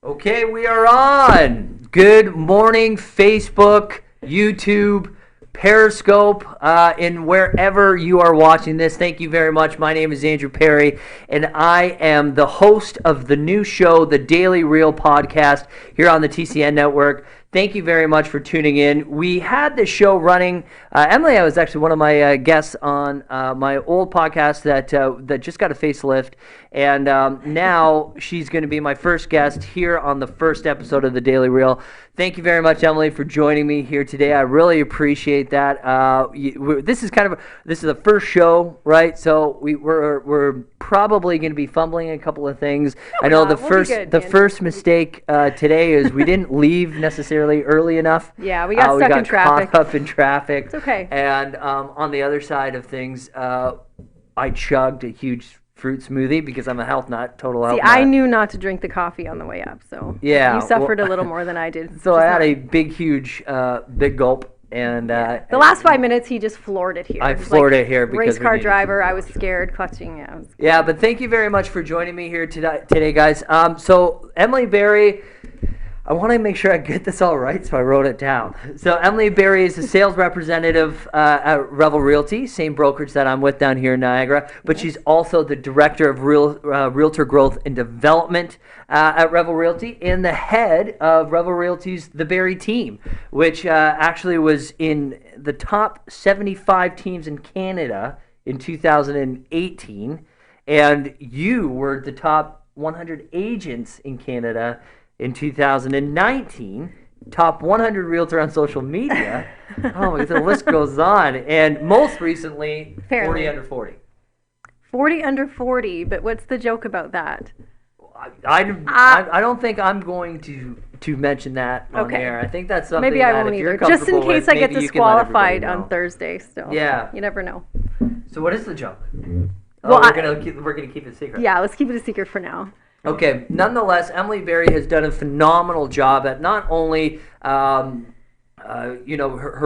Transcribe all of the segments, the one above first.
Okay, we are on. Good morning, Facebook, YouTube, Periscope, and wherever you are watching this. Thank you very much. My name is Andrew Perry, and I am the host of the new show, the Daily Reel podcast, here on the TCN network. Thank you very much for tuning in. We had this show running. Emily, I was actually one of my guests on my old podcast that just got a facelift, and now she's going to be my first guest here on the first episode of the Daily Reel. Thank you very much, Emily, for joining me here today. I really appreciate that. This is the first show, right? So we're probably going to be fumbling a couple of things. I know the first mistake today is we didn't leave necessarily early enough. Yeah, we got stuck in traffic. Caught up in traffic. It's okay. And on the other side of things, I chugged a huge fruit smoothie because I'm a health nut, total health nut. I knew not to drink the coffee on the way up, so yeah, you suffered a little more than I did. So I had a huge gulp, and the last 5 minutes he just floored it here. I floored it here because race car driver. I was scared, clutching. Yeah, but thank you very much for joining me here today, guys. So Emily Berry. I want to make sure I get this all right, so I wrote it down. So Emily Berry is a sales representative at Revel Realty, same brokerage that I'm with down here in Niagara, but she's also the director of Realtor Growth and Development at Revel Realty and the head of Revel Realty's The Berry Team, which actually was in the top 75 teams in Canada in 2018, and you were the top 100 agents in Canada in 2019, top 100 realtor on social media. Oh, the list goes on. And most recently, 40 under 40. 40 under 40, but what's the joke about that? I don't think I'm going to mention that on air. I think that's something maybe I that won't if you're either. Just in case I get disqualified on Thursday still. Yeah. You never know. So what is the joke? Well, we're gonna keep it a secret. Yeah, let's keep it a secret for now. Okay. Nonetheless, Emily Berry has done a phenomenal job at not only her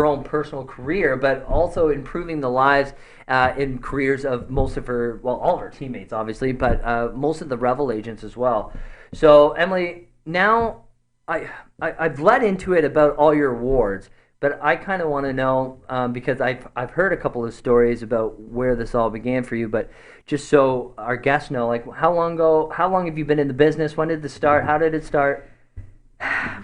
own personal career, but also improving the lives and careers of most of her, well, all of her teammates, obviously, but most of the Revel agents as well. So, Emily, now I've led into it about all your awards, but I kind of want to know because I've heard a couple of stories about where this all began for you, but just so our guests know, like how long have you been in the business? When did this start? How did it start?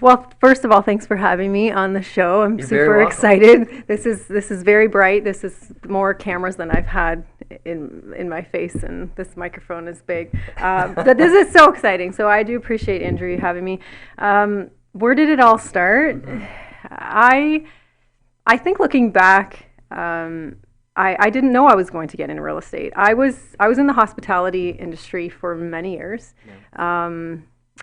Well, first of all, thanks for having me on the show. I'm You're super excited. This is very bright. This is more cameras than I've had in my face, and this microphone is big. But this is so exciting. So I do appreciate Andrew having me. Where did it all start? Mm-hmm. I think looking back, I didn't know I was going to get into real estate. I was in the hospitality industry for many years. Yeah.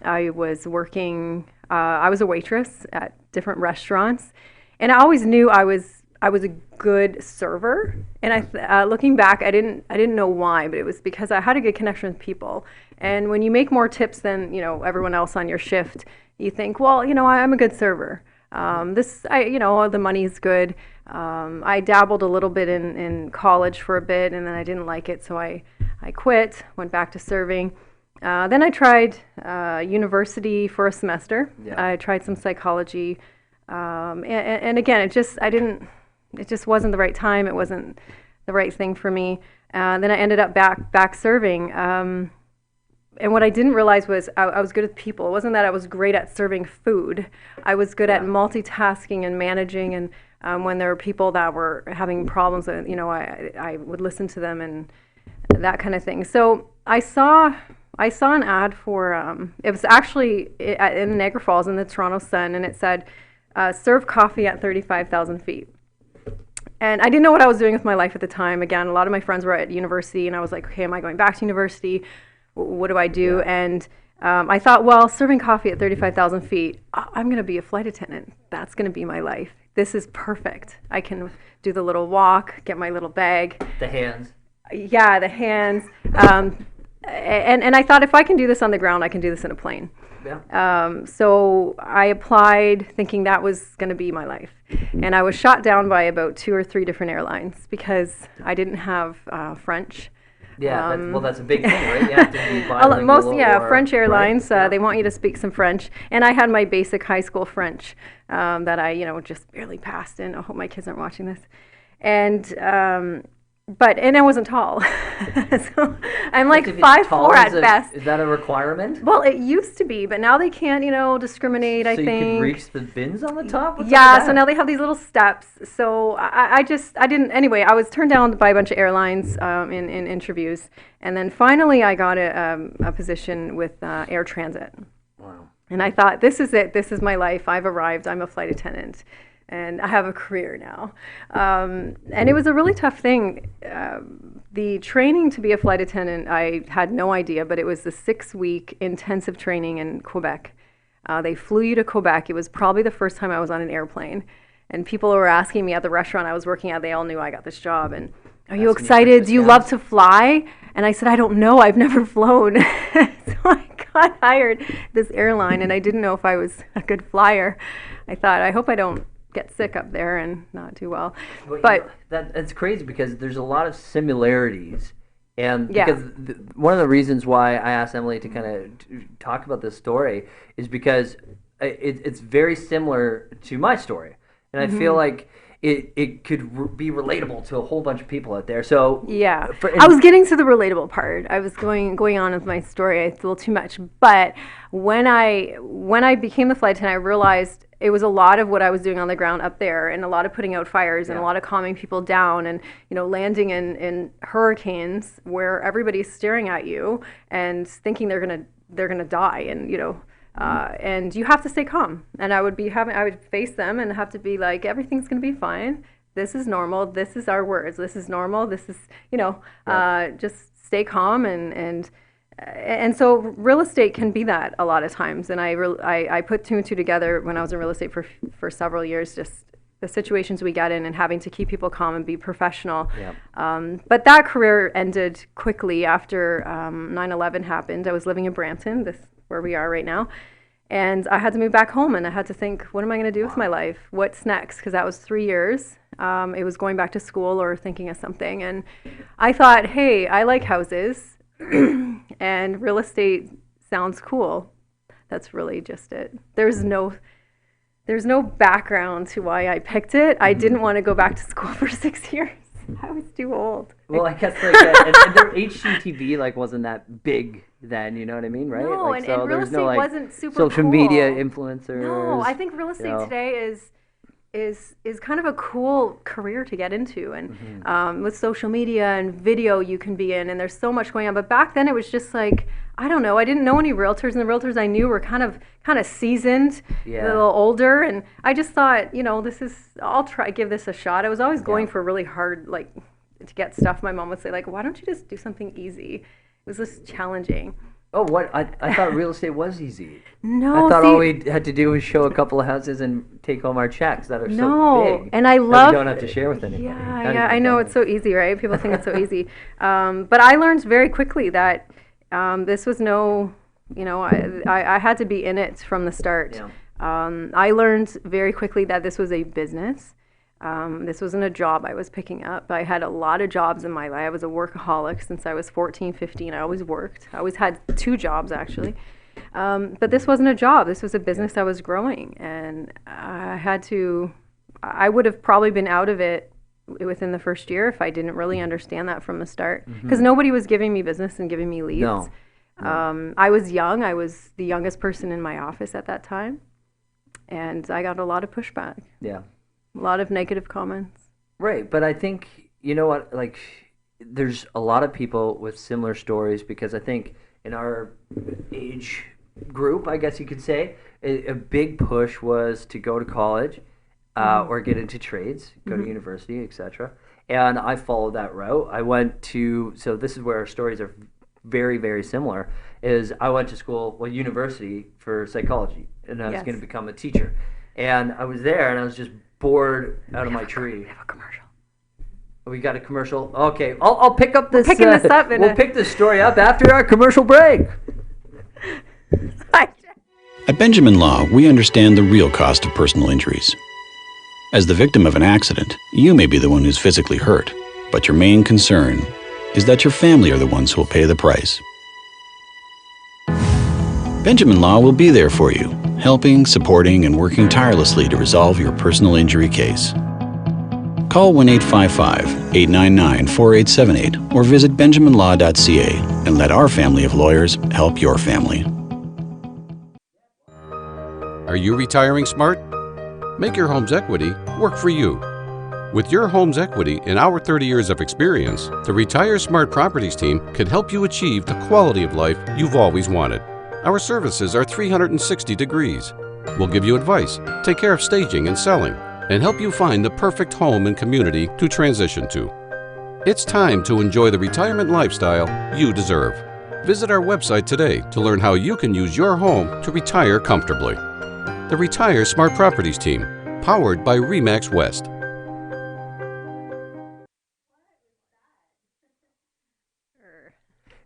I was working. I was a waitress at different restaurants, and I always knew I was a good server. And looking back, I didn't know why, but it was because I had a good connection with people. And when you make more tips than everyone else on your shift, you think, well, I'm a good server. The money is good. I dabbled a little bit in college for a bit, and then I didn't like it, so I quit, went back to serving. Then I tried university for a semester. Yeah. I tried some psychology, and again, it just wasn't the right time. It wasn't the right thing for me. Then I ended up back serving. And what I didn't realize was I was good with people. It wasn't that I was great at serving food. I was good at multitasking and managing. And when there were people that were having problems, I would listen to them and that kind of thing. So I saw an ad for, it was actually in Niagara Falls in the Toronto Sun, and it said, serve coffee at 35,000 feet. And I didn't know what I was doing with my life at the time. Again, a lot of my friends were at university, and I was like, okay, am I going back to university? What do I do? Yeah. And I thought, well, serving coffee at 35,000 feet, I'm going to be a flight attendant. That's going to be my life. This is perfect. I can do the little walk, get my little bag. The hands. Yeah, the hands. And I thought if I can do this on the ground, I can do this in a plane. Yeah. So I applied thinking that was going to be my life. And I was shot down by about 2 or 3 different airlines because I didn't have French. Yeah, that's a big thing, right? You have to be bilingual French airlines, right? they want you to speak some French. And I had my basic high school French that I, just barely passed in. I hope my kids aren't watching this. And and I wasn't tall. So I'm like 5'4" at best. Is that a requirement? Well, it used to be, but now they can't, discriminate, I think. So you can reach the bins on the top? So now they have these little steps. So I didn't, anyway, I was turned down by a bunch of airlines in interviews. And then finally I got a position with Air Transit. Wow. And I thought, this is it. This is my life. I've arrived. I'm a flight attendant. And I have a career now. And it was a really tough thing. The training to be a flight attendant, I had no idea, but it was a 6-week intensive training in Quebec. They flew you to Quebec. It was probably the first time I was on an airplane. And people were asking me at the restaurant I was working at, they all knew I got this job. And, are you excited? Do you love to fly? And I said, I don't know. I've never flown. So I got hired this airline, and I didn't know if I was a good flyer. I thought, I hope I don't get sick up there and not do well. But that's crazy because there's a lot of similarities, and because one of the reasons why I asked Emily to kind of talk about this story is because it's very similar to my story, and I feel like it could be relatable to a whole bunch of people out there. So I was getting to the relatable part. I was going on with my story. It's a little too much, but when I became the flight attendant, I realized it was a lot of what I was doing on the ground up there, and a lot of putting out fires, and a lot of calming people down, and landing in hurricanes where everybody's staring at you and thinking they're gonna die, and and you have to stay calm. And I would face them and have to be like, everything's gonna be fine. This is normal. This is our words. This is normal. This is just stay calm and so real estate can be that a lot of times. And I put two and two together when I was in real estate for several years, just the situations we get in and having to keep people calm and be professional. But that career ended quickly after 9/11 happened. I was living in Brampton, where we are right now. And I had to move back home, and I had to think, what am I going to do with my life? What's next? Because that was 3 years. It was going back to school or thinking of something. And I thought, hey, I like houses. And real estate sounds cool. That's really just it. There's no background to why I picked it. I didn't want to go back to school for 6 years. I was too old. Well, I guess and their HGTV wasn't that big then. You know what I mean, right? No, and real estate wasn't super social cool. media influencers. No, I think real estate today is kind of a cool career to get into, and with social media and video you can be in, and there's so much going on. But back then it was just like, I don't know, I didn't know any realtors, and the realtors I knew were kind of seasoned, a little older, and I just thought, I'll give this a shot. I was always going for really hard, to get stuff. My mom would say, why don't you just do something easy? It was just challenging. Oh, what? I thought real estate was easy. No, I thought all we had to do was show a couple of houses and take home our checks that are so big. And I love. We don't have to share with anybody. Yeah, I know it's so easy, right? People think it's so easy, but I learned very quickly that this was I had to be in it from the start. Yeah. I learned very quickly that this was a business. This wasn't a job I was picking up. I had a lot of jobs in my life. I was a workaholic since I was 14, 15. I always worked. I always had 2 jobs, actually. But this wasn't a job. This was a business that was growing. And I would have probably been out of it within the first year if I didn't really understand that from the start. Because nobody was giving me business and giving me leads. No. I was young. I was the youngest person in my office at that time. And I got a lot of pushback. Yeah. A lot of negative comments. Right, but I think, there's a lot of people with similar stories, because I think in our age group, I guess you could say, a big push was to go to college or get into trades, go to university, etc. And I followed that route. I went to, so this is where our stories are very, very similar, is I went to school, university for psychology, and I was going to become a teacher. And I was there, and I was just bored out of my tree. We have a commercial. We got a commercial. Okay, I'll pick up this. We're picking this up. We'll pick this story up after our commercial break. At Benjamin Law, we understand the real cost of personal injuries. As the victim of an accident, you may be the one who's physically hurt, but your main concern is that your family are the ones who will pay the price. Benjamin Law will be there for you, helping, supporting, and working tirelessly to resolve your personal injury case. Call 1-855-899-4878 or visit benjaminlaw.ca and let our family of lawyers help your family. Are you retiring smart? Make your home's equity work for you. With your home's equity and our 30 years of experience, the Retire Smart Properties team can help you achieve the quality of life you've always wanted. Our services are 360 degrees. We'll give you advice, take care of staging and selling, and help you find the perfect home and community to transition to. It's time to enjoy the retirement lifestyle you deserve. Visit our website today to learn how you can use your home to retire comfortably. The Retire Smart Properties team, powered by RE/MAX West.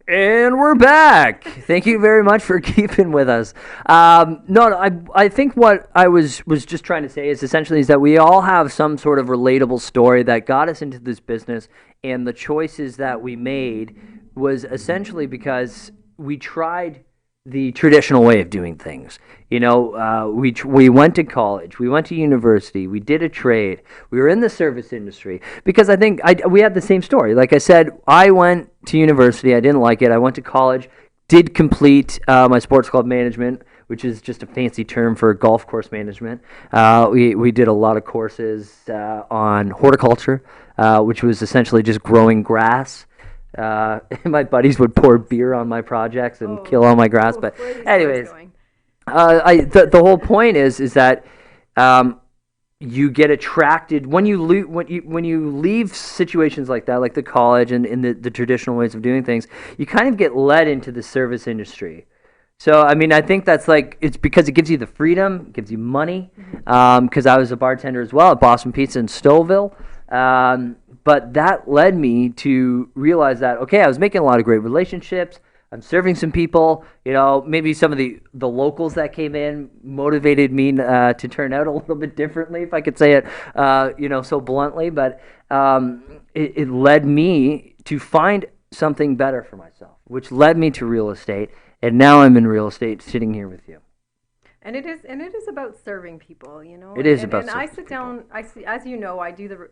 And we're back. Thank you very much for keeping with us. I think what I was just trying to say is essentially is that we all have some sort of relatable story that got us into this business, and the choices that we made was essentially because we tried the traditional way of doing things. You know, we went to college, we went to university, we did a trade, we were in the service industry, because I think we had the same story. Like I said, I went to university, I didn't like it, I went to college, did complete my sports club management, which is just a fancy term for golf course management. We did a lot of courses on horticulture, which was essentially just growing grass. My buddies would pour beer on my projects and kill all my grass. But anyways, the whole point is that you get attracted when you leave situations like that, like the college and in the traditional ways of doing things. You kind of get led into the service industry. So, I mean, I think that's it's because it gives you the freedom, it gives you money, because I was a bartender as well at Boston Pizza in Stouffville. But that led me to realize that, okay, I was making a lot of great relationships. I'm serving some people. You know, maybe some of the locals that came in motivated me to turn out a little bit differently, if I could say it, so bluntly. But it led me to find something better for myself, which led me to real estate. And now I'm in real estate, sitting here with you. And it is about serving people, you know. It is about serving people. And I sit down. As you know, I do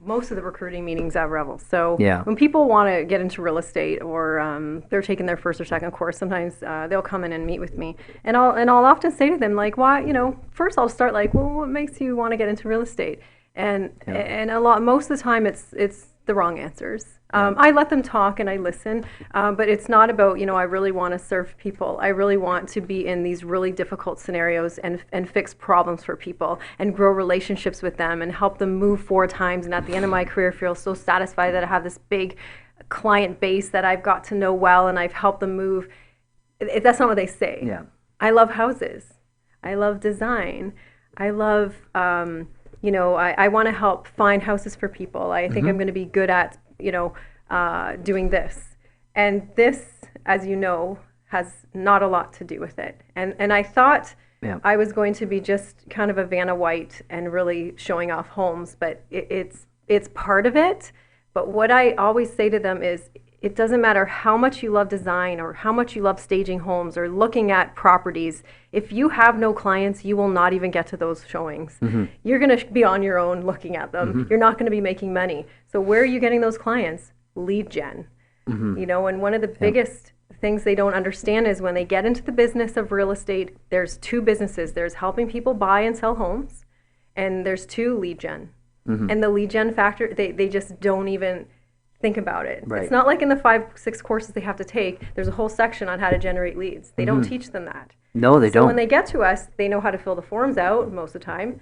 most of the recruiting meetings at Revel. So yeah. When people want to get into real estate or they're taking their first or second course, sometimes they'll come in and meet with me, and I'll often say to them like, why, first I'll start like, well, what makes you want to get into real estate? And most of the time it's the wrong answers. I let them talk and I listen, but it's not about, I really want to serve people. I really want to be in these really difficult scenarios and fix problems for people and grow relationships with them and help them move 4 times. And at the end of my career, feel so satisfied that I have this big client base that I've got to know well and I've helped them move. That's not what they say. Yeah. I love houses. I love design. I love, I want to help find houses for people. I think I'm going to be good at, doing this. And this, as you know, has not a lot to do with it. And I thought I was going to be just kind of a Vanna White and really showing off homes, but it's part of it. But what I always say to them is, it doesn't matter how much you love design or how much you love staging homes or looking at properties. If you have no clients, you will not even get to those showings. You're going to be on your own looking at them. You're not going to be making money. So where are you getting those clients? Lead gen. And one of the biggest things they don't understand is when they get into the business of real estate, there's 2 businesses. There's helping people buy and sell homes, and there's 2, lead gen. And the lead gen factor, they just don't even think about it. Right. It's not like in the 5-6 courses they have to take, there's a whole section on how to generate leads. They don't teach them that. No, they so don't. When they get to us, they know how to fill the forms out most of the time.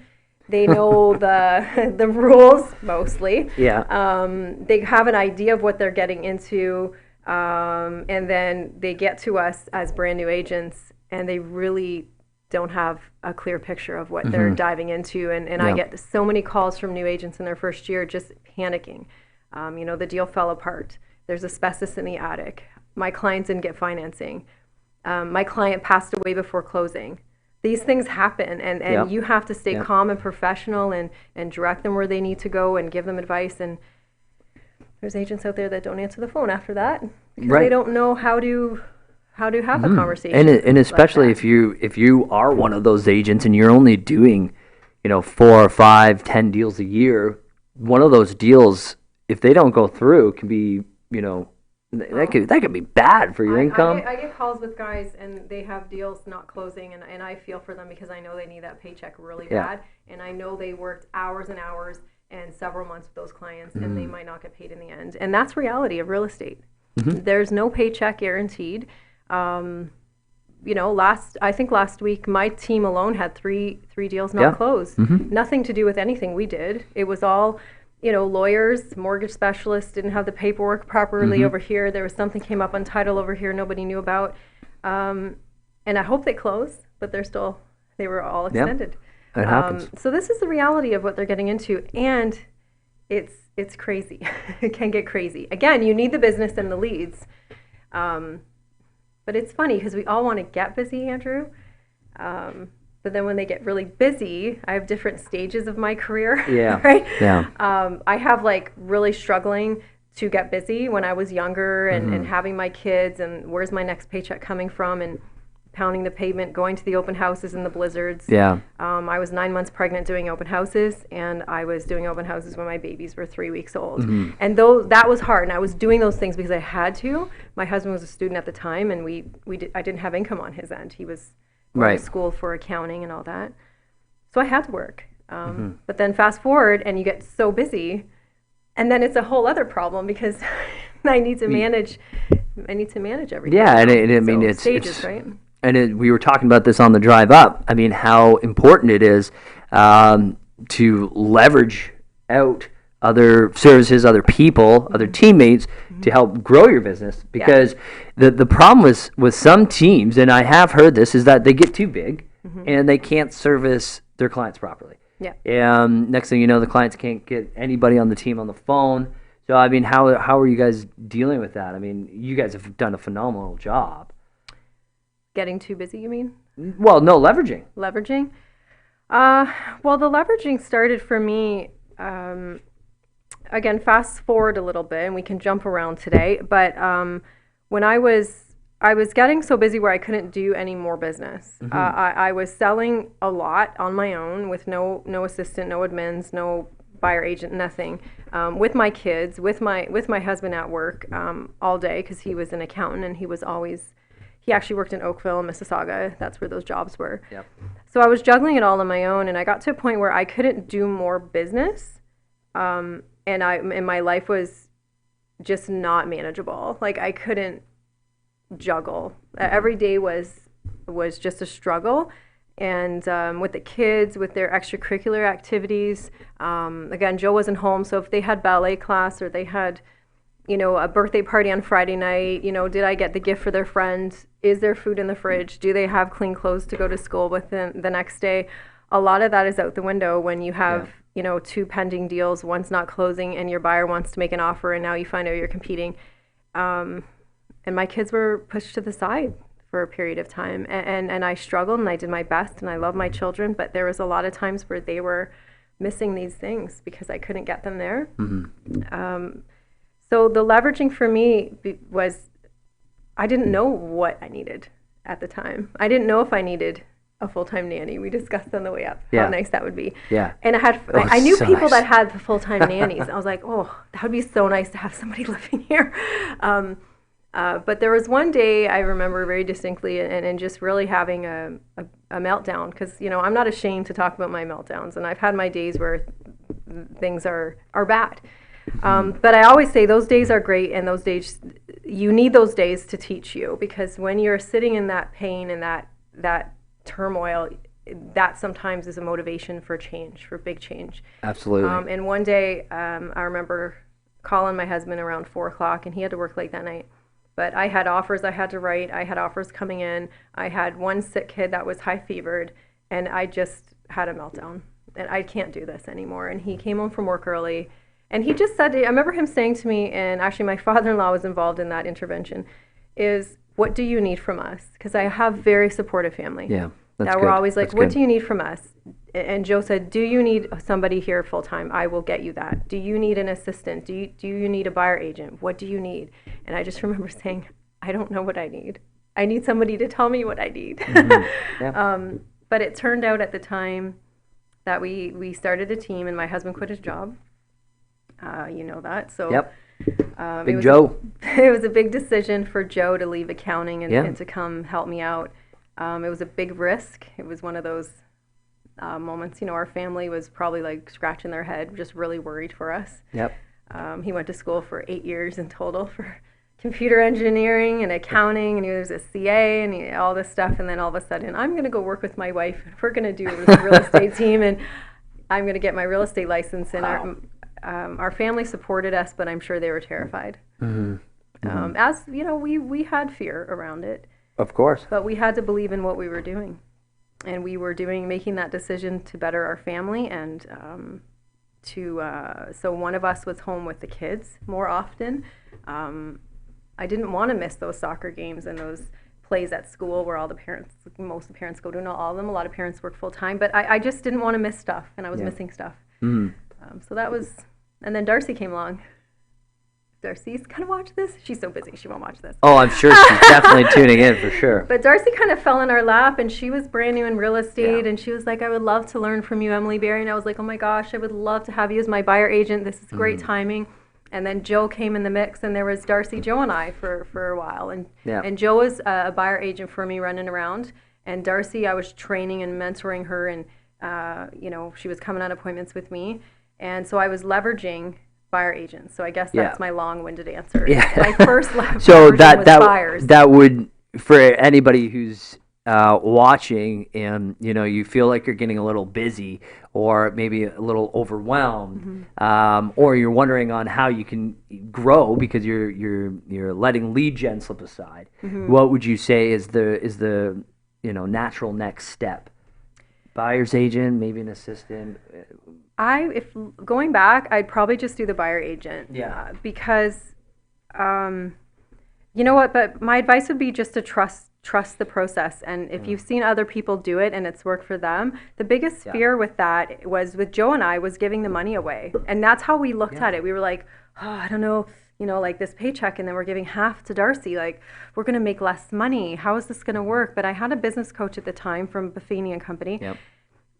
They know the rules mostly. Yeah. They have an idea of what they're getting into, and then they get to us as brand new agents, and they really don't have a clear picture of what they're diving into. And I get so many calls from new agents in their first year just panicking. The deal fell apart. There's asbestos in the attic. My client didn't get financing. My client passed away before closing. These things happen, and you have to stay calm and professional and direct them where they need to go and give them advice. And there's agents out there that don't answer the phone after that because Right. they don't know how to have a conversation. And especially like that. if you are one of those agents and you're only doing, 4 or 5, 10 deals a year, one of those deals, if they don't go through, can be, that could be bad for your income. I get calls with guys and they have deals not closing, and I feel for them because I know they need that paycheck really Yeah. bad, and I know they worked hours and hours and several months with those clients, and Mm-hmm. they might not get paid in the end. And that's reality of real estate. Mm-hmm. There's no paycheck guaranteed. I think last week my team alone had three deals not Yeah. closed. Nothing to do with anything we did. It was all, lawyers, mortgage specialists didn't have the paperwork properly over here. There was something came up on title over here nobody knew about. And I hope they close, but they were all extended. It happens. So this is the reality of what they're getting into, and it's crazy. It can get crazy. Again, you need the business and the leads. But it's funny because we all want to get busy, Andrew. But then when they get really busy, I have different stages of my career. Yeah. Right? Yeah. I have really struggling to get busy when I was younger and having my kids and where's my next paycheck coming from and pounding the pavement, going to the open houses in the blizzards. Yeah. I was 9 months pregnant doing open houses, and I was doing open houses when my babies were 3 weeks old. And though that was hard, and I was doing those things because I had to. My husband was a student at the time, and I didn't have income on his end. He was going Right. to school for accounting and all that, so I had to work. But then fast forward, and you get so busy, and then it's a whole other problem because I need to manage. I need to manage everything. Yeah, and So it's stages, right? And we were talking about this on the drive up. I mean, how important it is to leverage out other services, other people, other teammates to help grow your business. Because the problem with some teams, and I have heard this, is that they get too big and they can't service their clients properly. Yeah. Next thing you know, the clients can't get anybody on the team on the phone. So, I mean, how are you guys dealing with that? I mean, you guys have done a phenomenal job. Getting too busy, you mean? Well, no, leveraging. Leveraging? Well, the leveraging started for me, again, fast forward a little bit, and we can jump around today, but when I was getting so busy where I couldn't do any more business. I was selling a lot on my own with no assistant, no admins, no buyer agent, nothing, with my kids, with my husband at work all day because he was an accountant and he actually worked in Oakville and Mississauga. That's where those jobs were. Yep. So I was juggling it all on my own, and I got to a point where I couldn't do more business, and my life was just not manageable. Like I couldn't juggle. Every day was just a struggle, and with the kids, with their extracurricular activities. Again, Joe wasn't home, so if they had ballet class or they had a birthday party on Friday night, did I get the gift for their friend? Is there food in the fridge? Do they have clean clothes to go to school with them the next day? A lot of that is out the window when you have, 2 pending deals, one's not closing, and your buyer wants to make an offer, and now you find out you're competing. And my kids were pushed to the side for a period of time. And I struggled, and I did my best, and I love my children, but there was a lot of times where they were missing these things because I couldn't get them there. So the leveraging for me was I didn't know what I needed at the time. I didn't know if I needed a full-time nanny. We discussed on the way up Yeah. how nice that would be. Yeah. And I Oh, I knew so people nice. that had the full-time nannies. I was like, oh, that would be so nice to have somebody living here. But there was one day I remember very distinctly and just really having a meltdown because, I'm not ashamed to talk about my meltdowns. And I've had my days where things are bad. But I always say those days are great, and those days, you need those days to teach you, because when you're sitting in that pain and that turmoil, that sometimes is a motivation for change, for big change. Absolutely. And one day, I remember calling my husband around 4 o'clock, and he had to work late that night. But I had offers I had to write. I had offers coming in. I had one sick kid that was high fevered, and I just had a meltdown. And I can't do this anymore. And he came home from work early. And he just said, I remember him saying to me, and actually my father-in-law was involved in that intervention, is, what do you need from us? Because I have very supportive family. Yeah. That's That good. we're always like, That's what good. do you need from us? And Joe said, do you need somebody here full time? I will get you that. Do you need an assistant? Do you need a buyer agent? What do you need? And I just remember saying, I don't know what I need. I need somebody to tell me what I need. Yeah. But it turned out at the time that we started a team, and my husband quit his job. You know that. So Yep. it Big was Joe. it was a big decision for Joe to leave accounting and, Yeah. and to come help me out. It was a big risk. It was one of those moments, our family was probably like scratching their head, just really worried for us. Yep. He went to school for 8 years in total for computer engineering and accounting, and he was a CA and all this stuff. And then all of a sudden, I'm going to go work with my wife. We're going to do a real estate team, and I'm going to get my real estate license. And our family supported us, but I'm sure they were terrified. As you know, we had fear around it, Of course. but we had to believe in what we were doing, and we were making that decision to better our family and so one of us was home with the kids more often. I didn't want to miss those soccer games and those plays at school where most of the parents go to, not all of them. A lot of parents work full time, but I just didn't want to miss stuff, and I was missing stuff. So that was, and then Darcy came along. Darcy's gonna watch this. She's so busy, she won't watch this. Oh, I'm sure she's definitely tuning in for sure. But Darcy kind of fell in our lap, and she was brand new in real estate, Yeah. and she was like, I would love to learn from you, Emily Berry. And I was like, oh my gosh, I would love to have you as my buyer agent. This is great timing. And then Joe came in the mix, and there was Darcy, Joe, and I for a while. And Yeah. and Joe was a buyer agent for me running around. And Darcy, I was training and mentoring her, and she was coming on appointments with me. And so I was leveraging buyer agents. So I guess that's Yeah. my long-winded answer. Yeah. My first So leveraging was buyers. that would, for anybody who's watching and you feel like you're getting a little busy or maybe a little overwhelmed, or you're wondering on how you can grow because you're letting lead gen slip aside. What would you say is the natural next step? Buyer's agent, maybe an assistant. If going back, I'd probably just do the buyer agent. Yeah. Because, you know what? But my advice would be just to trust the process. And if you've seen other people do it and it's worked for them, the biggest fear with that was with Joe and I was giving the money away, and that's how we looked at it. We were like, oh, I don't know. Like this paycheck, and then we're giving half to Darcy. Like, we're going to make less money. How is this going to work? But I had a business coach at the time from Buffini and Company. Yep.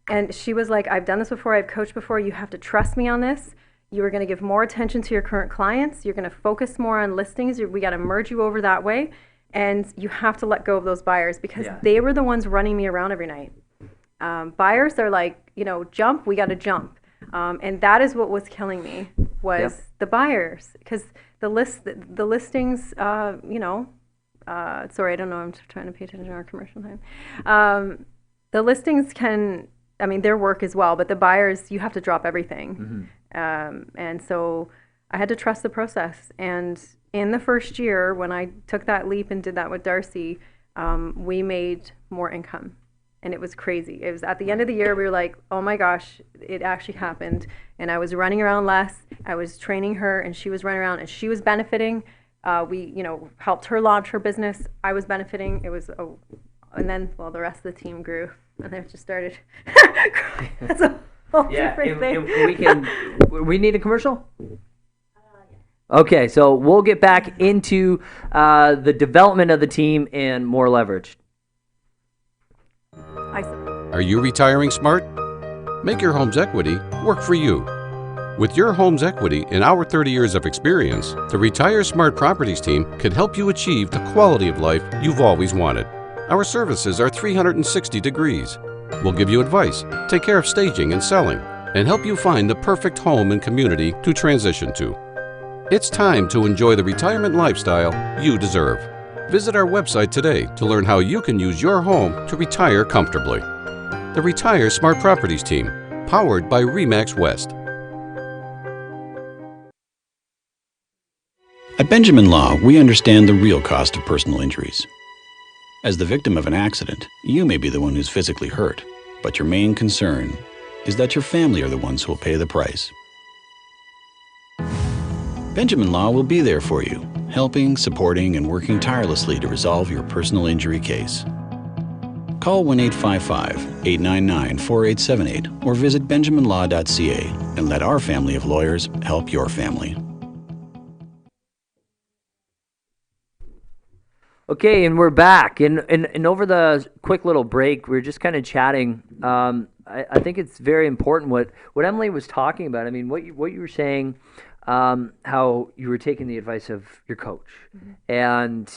And she was like, I've done this before. I've coached before. You have to trust me on this. You are going to give more attention to your current clients. You're going to focus more on listings. We got to merge you over that way. And you have to let go of those buyers because they were the ones running me around every night. Buyers, they're like, jump, we got to jump. And that is what was killing me was the buyers, because the listings, sorry, I don't know. I'm trying to pay attention to our commercial time. The listings their work as well, but the buyers, you have to drop everything. And so I had to trust the process. And in the first year, when I took that leap and did that with Darcy, we made more income. And it was crazy. It was at the end of the year, we were like, oh my gosh, it actually happened. And I was running around less. I was training her, and she was running around, and she was benefiting. We, helped her launch her business. I was benefiting. It was, and then, the rest of the team grew, and then it just started. That's a whole different thing. We need a commercial? Okay, so we'll get back into the development of the team and more leverage. Are you retiring smart? Make your home's equity work for you. With your home's equity and our 30 years of experience, the Retire Smart Properties team can help you achieve the quality of life you've always wanted. Our services are 360 degrees. We'll give you advice, take care of staging and selling, and help you find the perfect home and community to transition to. It's time to enjoy the retirement lifestyle you deserve. Visit our website today to learn how you can use your home to retire comfortably. The Retire Smart Properties team, powered by RE/MAX West. At Benjamin Law, we understand the real cost of personal injuries. As the victim of an accident, you may be the one who's physically hurt, but your main concern is that your family are the ones who will pay the price. Benjamin Law will be there for you, helping, supporting, and working tirelessly to resolve your personal injury case. Call 1-855-899-4878 or visit benjaminlaw.ca and let our family of lawyers help your family. Okay, and we're back. And over the quick little break, we were just kind of chatting. I think it's very important what Emily was talking about. I mean, what you were saying, how you were taking the advice of your coach and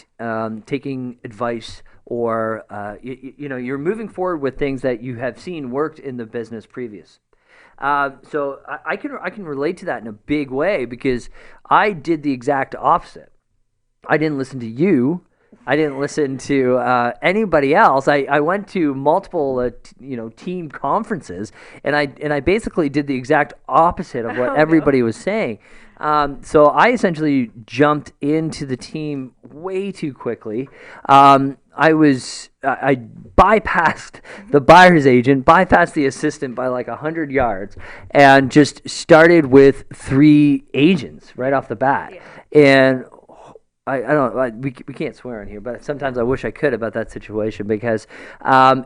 taking advice, or you're moving forward with things that you have seen worked in the business previous. So I can relate to that in a big way, because I did the exact opposite. I didn't listen to you. I didn't listen to anybody else. I went to multiple team conferences, and I basically did the exact opposite of what everybody was saying. So I essentially jumped into the team way too quickly. I bypassed the buyer's agent, bypassed the assistant by like 100 yards, and just started with 3 agents right off the bat. Yeah. And I don't. We can't swear in here, but sometimes I wish I could about that situation, because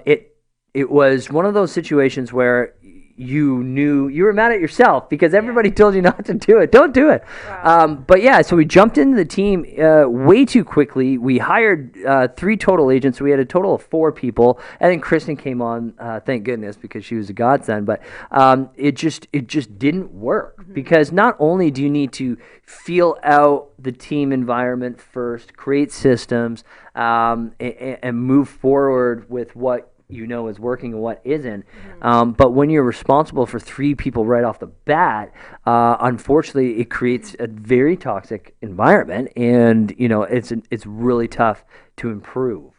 it was one of those situations where you knew you were mad at yourself because everybody told you not to do it. Don't do it. Wow. But yeah, so we jumped into the team way too quickly. We hired 3 total agents. So we had a total of 4 people, and then Kristen came on. Thank goodness, because she was a godsend. But it just didn't work, because not only do you need to feel out the team environment first, create systems, and move forward with what you know is working and what isn't. But when you're responsible for 3 people right off the bat, unfortunately, it creates a very toxic environment, and it's really tough to improve.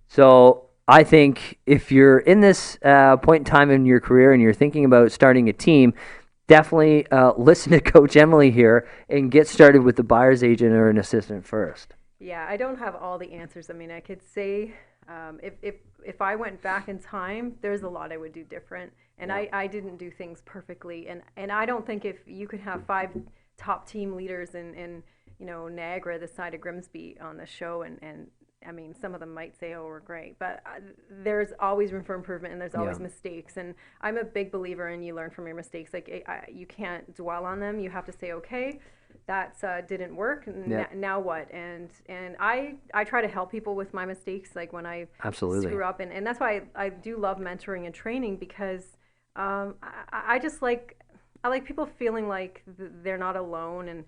So I think if you're in this point in time in your career and you're thinking about starting a team, definitely listen to Coach Emily here and get started with the buyer's agent or an assistant first. Yeah, I don't have all the answers. I mean, I could say if I went back in time, there's a lot I would do different. And I didn't do things perfectly. And I don't think if you could have 5 top team leaders in Niagara, the side of Grimsby, on the show, and I mean, some of them might say, oh, we're great, but there's always room for improvement, and there's always mistakes. And I'm a big believer in you learn from your mistakes. Like, you can't dwell on them. You have to say, okay, that didn't work. Now what? And I try to help people with my mistakes, like when I screw up. And that's why I do love mentoring and training, because I like people feeling like they're not alone, and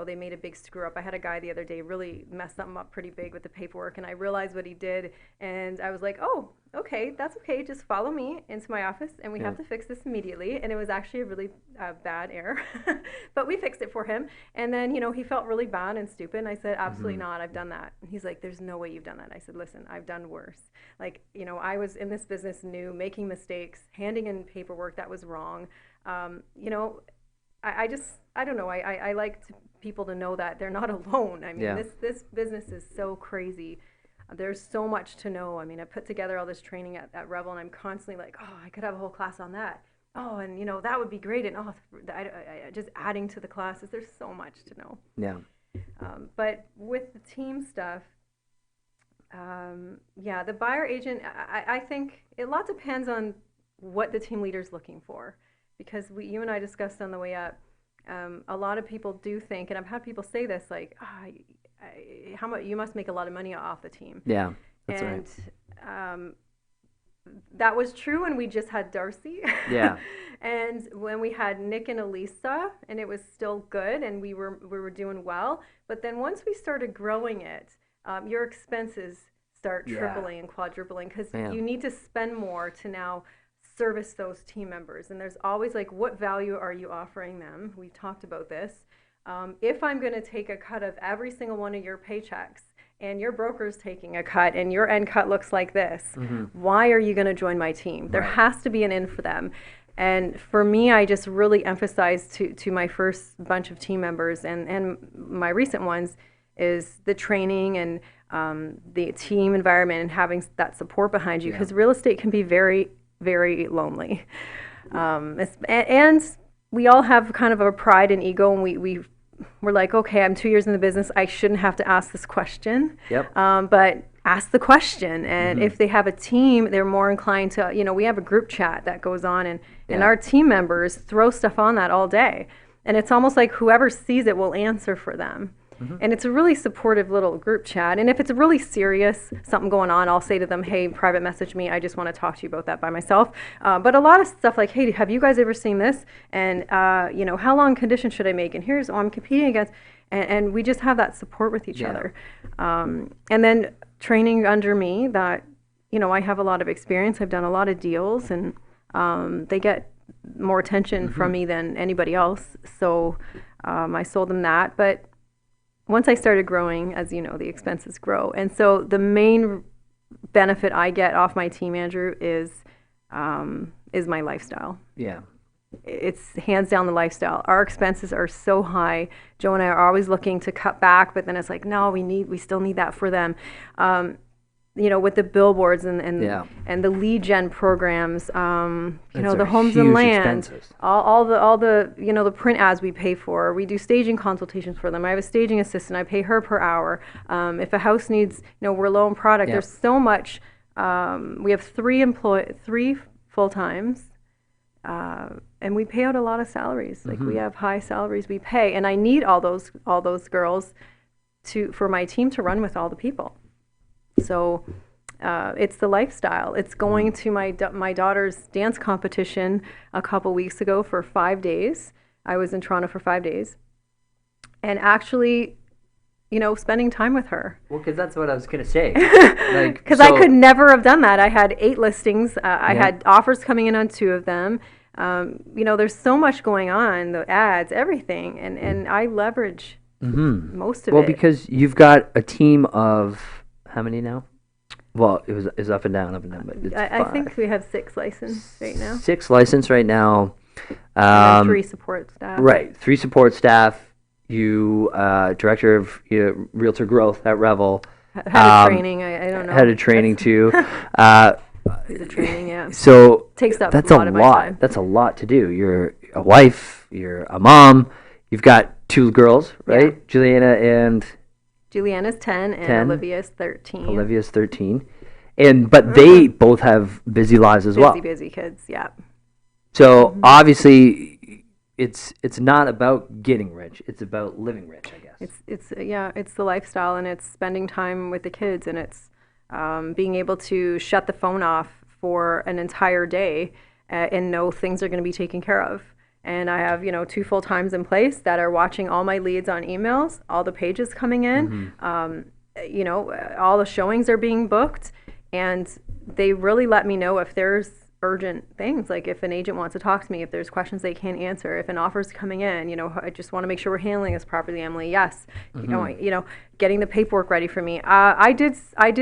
they made a big screw up. I had a guy the other day really mess something up pretty big with the paperwork, and I realized what he did, and I was like, oh, okay, that's okay. Just follow me into my office, and we have to fix this immediately. And it was actually a really bad error, but we fixed it for him. And then, he felt really bad and stupid, and I said, absolutely not, I've done that. And he's like, there's no way you've done that. I said, listen, I've done worse. Like, I was in this business new, making mistakes, handing in paperwork that was wrong. I don't know. I like people to know that they're not alone. I mean, this business is so crazy. There's so much to know. I mean, I put together all this training at Rebel, and I'm constantly like, oh, I could have a whole class on that. Oh, and that would be great. And I just adding to the classes. There's so much to know. Yeah. But with the team stuff, the buyer agent, I think a lot depends on what the team leader's looking for, because you and I discussed on the way up. A lot of people do think, and I've had people say this, like, how much you must make a lot of money off the team. Yeah, that's right. That was true when we just had Darcy. Yeah. And when we had Nick and Elisa, and it was still good, and we were doing well. But then once we started growing it, your expenses start tripling and quadrupling, because you need to spend more to now service those team members. And there's always like, what value are you offering them? We talked about this. If I'm going to take a cut of every single one of your paychecks, and your broker's taking a cut, and your end cut looks like this, why are you going to join my team? There has to be an in for them. And for me, I just really emphasized to my first bunch of team members and my recent ones is the training and the team environment and having that support behind you, because real estate can be very, very lonely. And we all have kind of a pride and ego, and we're like, okay, I'm 2 years in the business, I shouldn't have to ask this question. Yep. But ask the question. And if they have a team, they're more inclined to, we have a group chat that goes on, and our team members throw stuff on that all day. And it's almost like whoever sees it will answer for them. And it's a really supportive little group chat. And if it's really serious, something going on, I'll say to them, hey, private message me. I just want to talk to you about that by myself. But a lot of stuff like, hey, have you guys ever seen this? And, how long condition should I make? And here's, I'm competing against. And we just have that support with each other. And then training under me that, I have a lot of experience. I've done a lot of deals, and they get more attention from me than anybody else. So I sold them that. But once I started growing, as you know, the expenses grow. And so the main benefit I get off my team, Andrew, is my lifestyle. Yeah. It's hands down the lifestyle. Our expenses are so high. Joe and I are always looking to cut back, but then it's like, no, we still need that for them. With the billboards and the lead gen programs, the homes and land, all the the print ads we pay for. We do staging consultations for them. I have a staging assistant. I pay her per hour. If a house needs, we're low on product. There's so much. We have three full times, and we pay out a lot of salaries. Like we have high salaries we pay, and I need all those girls for my team to run with all the people. So it's the lifestyle. It's going to my daughter's dance competition a couple weeks ago for 5 days. I was in Toronto for 5 days. And actually, spending time with her. Well, because that's what I was going to say. Because I could never have done that. I had 8 listings. I had offers coming in on 2 of them. There's so much going on, the ads, everything. And I leverage most of it. Well, because you've got a team of... How many now? Well, it's up and down, but it's I think we have 6 licensed right now. 6 licensed right now. 3 support staff. Right, 3 support staff. You, director of Realtor Growth at Revel. Head of training, I don't know. Head of training too. The training, yeah. So takes up that's a lot of my time. That's a lot to do. You're a wife. You're a mom. You've got 2 girls, right? Yeah. Juliana's 10 and Olivia's 13. Olivia's 13. But they both have busy lives as well. Busy kids, yeah. So obviously it's not about getting rich, it's about living rich, I guess. It's the lifestyle, and it's spending time with the kids, and it's being able to shut the phone off for an entire day and know things are going to be taken care of. And I have, 2 full times in place that are watching all my leads on emails, all the pages coming in, all the showings are being booked, and they really let me know if there's urgent things, like if an agent wants to talk to me, if there's questions they can't answer, if an offer's coming in, I just want to make sure we're handling this properly, Emily. Yes, getting the paperwork ready for me. I did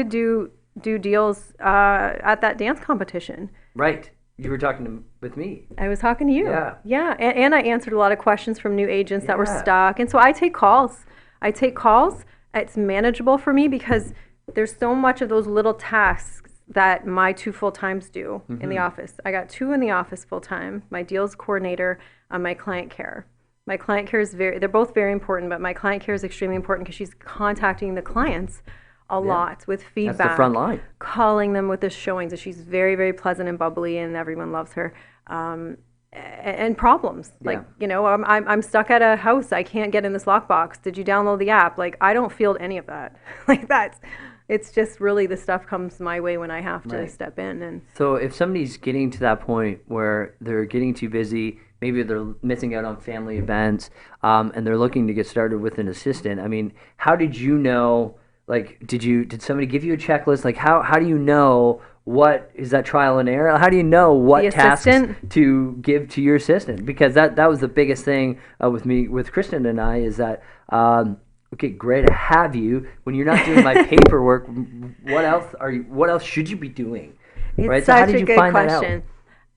do deals at that dance competition. Right. You were talking with me. I was talking to you. Yeah. And I answered a lot of questions from new agents that were stuck. And so I take calls. It's manageable for me because there's so much of those little tasks that my 2 full-times do in the office. I got 2 in the office full-time, my deals coordinator, my client care. My client care is they're both very important, but my client care is extremely important because she's contacting the clients a lot with feedback. That's the front line. Calling them with the showings. And she's very, very pleasant and bubbly, and everyone loves her. And problems. Like, I'm stuck at a house. I can't get in this lockbox. Did you download the app? Like, I don't field any of that. It's just really the stuff comes my way when I have to step in. And so if somebody's getting to that point where they're getting too busy, maybe they're missing out on family events, and they're looking to get started with an assistant, I mean, how did you know... Like, did somebody give you a checklist? Like, how do you know what is that trial and error? How do you know what tasks to give to your assistant? Because that was the biggest thing with Kristen and I is that, okay, great to have you. When you're not doing my paperwork, what else should you be doing? It's such a good question.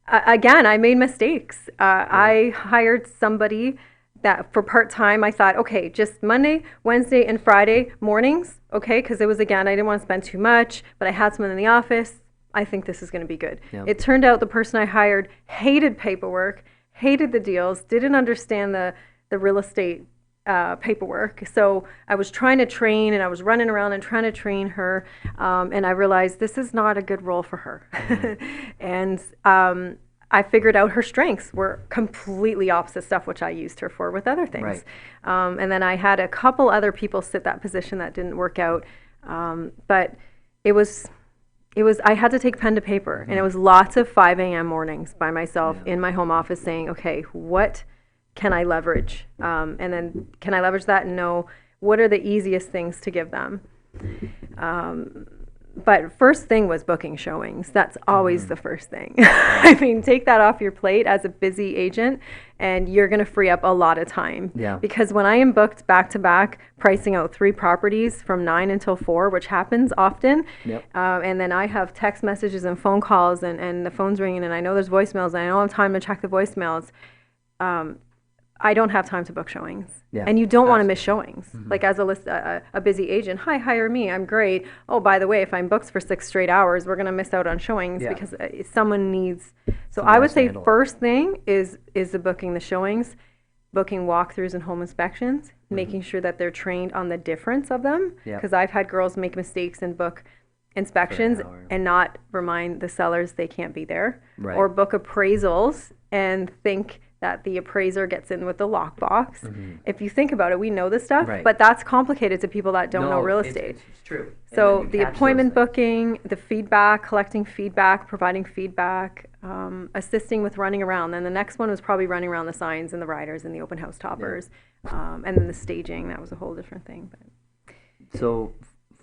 Again, I made mistakes. I hired somebody that for part-time, I thought, okay, just Monday, Wednesday, and Friday mornings, okay, because it was, again, I didn't want to spend too much, but I had someone in the office. I think this is going to be good. Yep. It turned out the person I hired hated paperwork, hated the deals, didn't understand the real estate paperwork. So I was trying to train, and I was running around and trying to train her, and I realized this is not a good role for her. And I figured out her strengths were completely opposite stuff, which I used her for with other things. Right. And then I had a couple other people sit that position that didn't work out. But it was, I had to take pen to paper, and it was lots of 5 a.m. mornings by myself in my home office saying, okay, what can I leverage? And then can I leverage that and know what are the easiest things to give them? But first thing was booking showings. That's always the first thing. I mean, take that off your plate as a busy agent, and you're going to free up a lot of time. Yeah. Because when I am booked back to back, pricing out 3 properties from 9 until 4, which happens often, Yep. and then I have text messages and phone calls, and the phone's ringing, and I know there's voicemails, and I don't have time to check the voicemails. I don't have time to book showings. Yeah, And you don't want to miss showings. Like as a busy agent, hi, hire me, I'm great. Oh, by the way, if I'm booked for 6 straight hours, we're going to miss out on showings Yeah. because someone needs. So Someone I would else to say handle it. first thing is the booking the showings, booking walkthroughs and home inspections, making sure that they're trained on the difference of them. Yeah. Because I've had girls make mistakes and book inspections hour. and not remind the sellers they can't be there. Right. Or book appraisals and think that the appraiser gets in with the lockbox. If you think about it, we know this stuff, Right. but that's complicated to people that don't know real it's- estate. It's true. And So then you the catch those appointment things. booking, the feedback, collecting feedback, providing feedback, assisting with running around. Then the next one was probably running around the signs and the riders and the open house toppers, and then the staging. That was a whole different thing. But So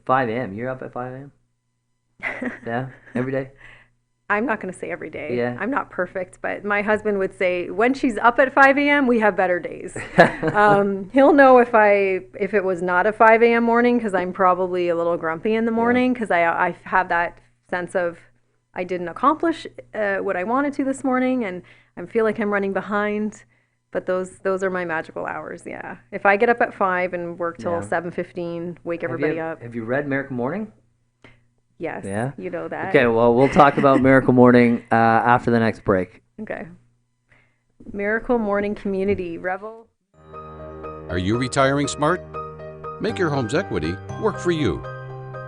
5 a.m. You're up at 5 a.m. Yeah, every day. I'm not going to say every day. Yeah. I'm not perfect, but my husband would say when she's up at 5 a.m., we have better days. He'll know if it was not a 5 a.m. morning because I'm probably a little grumpy in the morning because I have that sense of I didn't accomplish what I wanted to this morning and I feel like I'm running behind. But those are my magical hours. Yeah. If I get up at 5 and work till Yeah. 7:15, wake everybody up. Have you read Miracle Morning? Yes. Yeah? You know that. Okay, well, we'll talk about Miracle Morning after the next break. Okay. Miracle Morning Community Revel. Are you retiring smart? Make your home's equity work for you.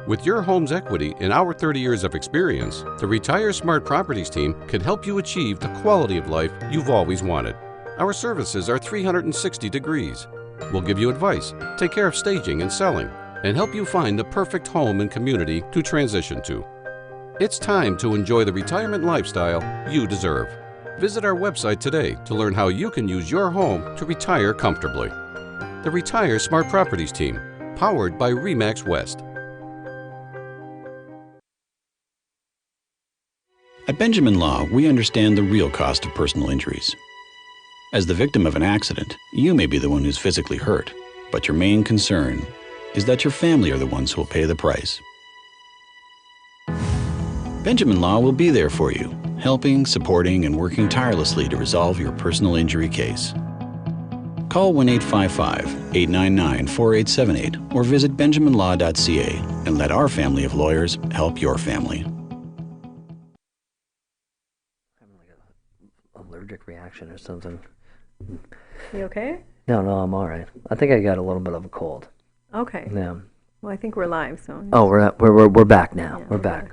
With your home's equity in our 30 years of experience, the Retire Smart Properties team can help you achieve the quality of life you've always wanted. Our services are 360 degrees. We'll give you advice, take care of staging and selling, and help you find the perfect home and community to transition to. It's time to enjoy the retirement lifestyle you deserve. Visit our website today to learn how you can use your home to retire comfortably. The Retire Smart Properties team, powered by RE/MAX West. At Benjamin Law, we understand the real cost of personal injuries. As the victim of an accident, you may be the one who's physically hurt, but your main concern is that your family are the ones who will pay the price. Benjamin Law will be there for you, helping, supporting, and working tirelessly to resolve your personal injury case. Call 1-855-899-4878 or visit benjaminlaw.ca and let our family of lawyers help your family. Allergic reaction or something. You okay? No, I'm all right. I think I got a little bit of a cold. Okay. Yeah. Well, I think we're live, so. Oh, we're back now. Yeah, we're we're back.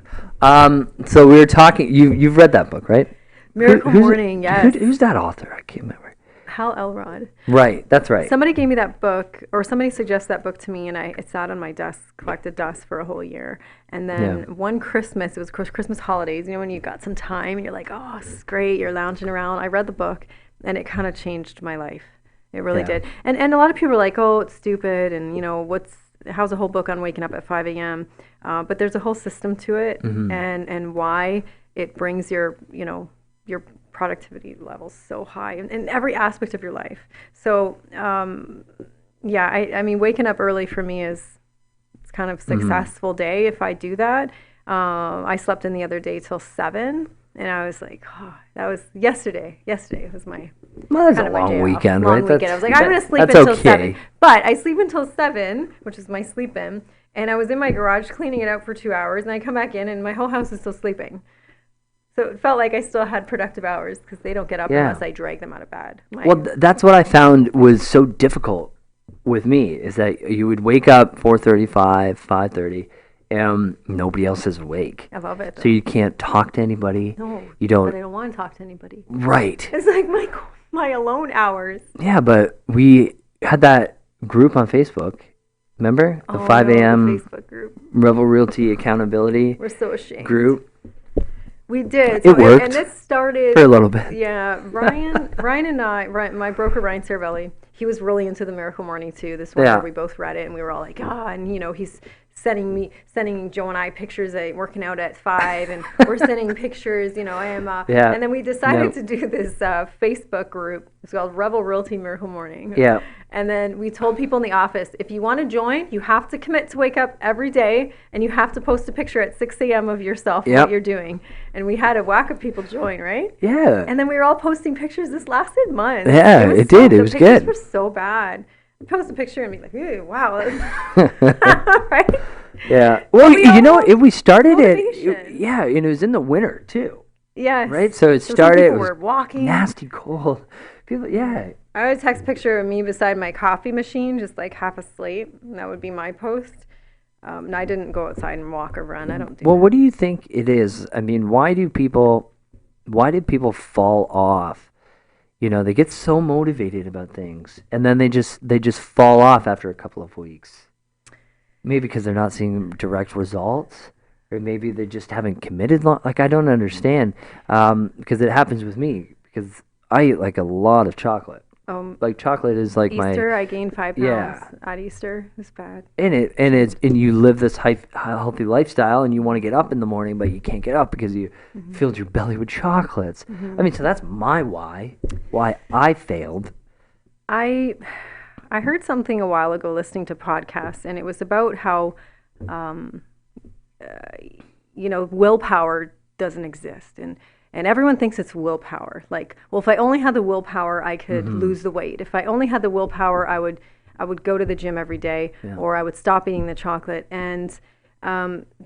So we were talking. You've read that book, right? Miracle Who's- Morning, yes. Who's that author? I can't remember. Hal Elrod. Right. That's right. Somebody gave me that book, or somebody suggested that book to me, and it sat on my desk, collected dust for a whole year. And then Yeah. one Christmas, it was Christmas holidays, when you got some time and you're like, oh, this is great, you're lounging around. I read the book, and it kind of changed my life. It really Yeah. did. And a lot of people are like, oh, it's stupid, and, how's a whole book on waking up at 5 a.m.? But there's a whole system to it, and why it brings your productivity levels so high in every aspect of your life. So, I mean, waking up early for me it's kind of successful day if I do that. I slept in the other day till 7, and I was like, oh, that was yesterday. Yesterday was my Well, that's kind a of my day long off. weekend, Long right? weekend. I was like, I'm going to sleep that's until okay. 7. But I sleep until 7, which is my sleep in, and I was in my garage cleaning it out for 2 hours, and I come back in, and my whole house is still sleeping. So it felt like I still had productive hours because they don't get up Yeah. unless I drag them out of bed. Well, that's what I found was so difficult with me is that you would wake up 4:35, 5:30, and nobody else is awake. I love it. So you can't talk to anybody. No, You but I don't. don't want to talk to anybody. Right. It's like my alone hours. Yeah, but we had that group on Facebook. Remember the Oh, 5 no, the a.m. Facebook group. Revel Realty Accountability We're so ashamed. group We did. It worked. And this started. for a little bit. Yeah, Ryan and I, my broker Ryan Cervelli, he was really into the Miracle Morning too. This winter Yeah. we both read it and we were all like, and he's sending Joe and I pictures of working out at 5, and we're sending pictures, I am. Yeah. And then we decided No. to do this Facebook group. It's called Revel Realty Miracle Morning. Yeah. And then we told people in the office, if you want to join, you have to commit to wake up every day, and you have to post a picture at 6 a.m. of yourself, Yep. what you're doing. And we had a whack of people join, right? Yeah. And then we were all posting pictures. This lasted months. Yeah, was it did. It The was pictures good. were so bad. I'd post a picture and be like, "Ew, wow." Right? Yeah. Well, we you know all what? If we started motivation. yeah, and it was in the winter too, Yes. right? So it some started. It people was were walking. nasty cold. People, yeah. I would text a picture of me beside my coffee machine, just like half asleep. And that would be my post. And I didn't go outside and walk or run. I don't do Well, that. what do you think it is? I mean, why did people fall off? They get so motivated about things, and then they just fall off after a couple of weeks. Maybe because they're not seeing direct results, or maybe they just haven't committed. Like, I don't understand, because it happens with me because I eat like a lot of chocolate. Like, chocolate is like Easter, I gained 5 pounds Yeah. at Easter. It was bad. and you live this healthy lifestyle, and you want to get up in the morning, but you can't get up because you filled your belly with chocolates. I mean, so that's my why I failed. I heard something a while ago listening to podcasts, and it was about how, willpower doesn't exist. And everyone thinks it's willpower. Like, well, if I only had the willpower, I could lose the weight. If I only had the willpower, I would go to the gym every day, or I would stop eating the chocolate. And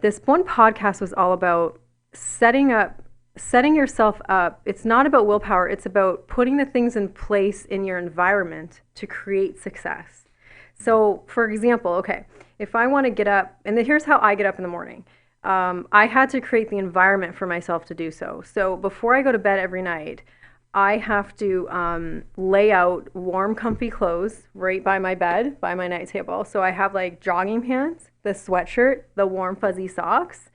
this one podcast was all about setting yourself up. It's not about willpower. It's about putting the things in place in your environment to create success. So, for example, okay, if I want to get up, and then here's how I get up in the morning. I had to create the environment for myself to do so. So before I go to bed every night, I have to lay out warm, comfy clothes right by my bed, by my night table. So I have like jogging pants, the sweatshirt, the warm, fuzzy socks,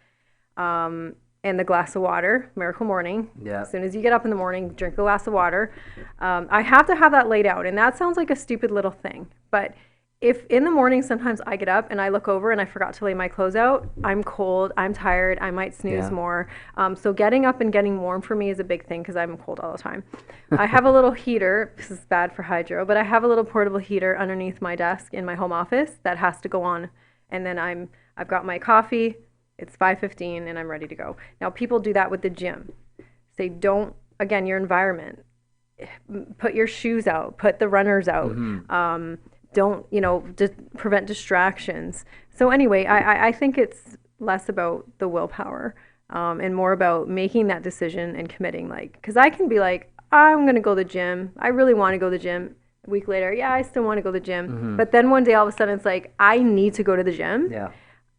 and the glass of water, Miracle Morning. Yeah. As soon as you get up in the morning, drink a glass of water. I have to have that laid out. And that sounds like a stupid little thing. But if in the morning sometimes I get up and I look over and I forgot to lay my clothes out, I'm cold, I'm tired, I might snooze Yeah. more. So getting up and getting warm for me is a big thing because I'm cold all the time. I have a little heater. This is bad for hydro, but I have a little portable heater underneath my desk in my home office that has to go on. And then I've got my coffee. It's 5:15 and I'm ready to go. Now people do that with the gym. Say again, your environment. Put your shoes out. Put the runners out. Don't prevent distractions. So anyway, I think it's less about the willpower and more about making that decision and committing. Because I can be like, I'm going to go to the gym. I really want to go to the gym. A week later, yeah, I still want to go to the gym. But then one day, all of a sudden, it's like, I need to go to the gym. Yeah.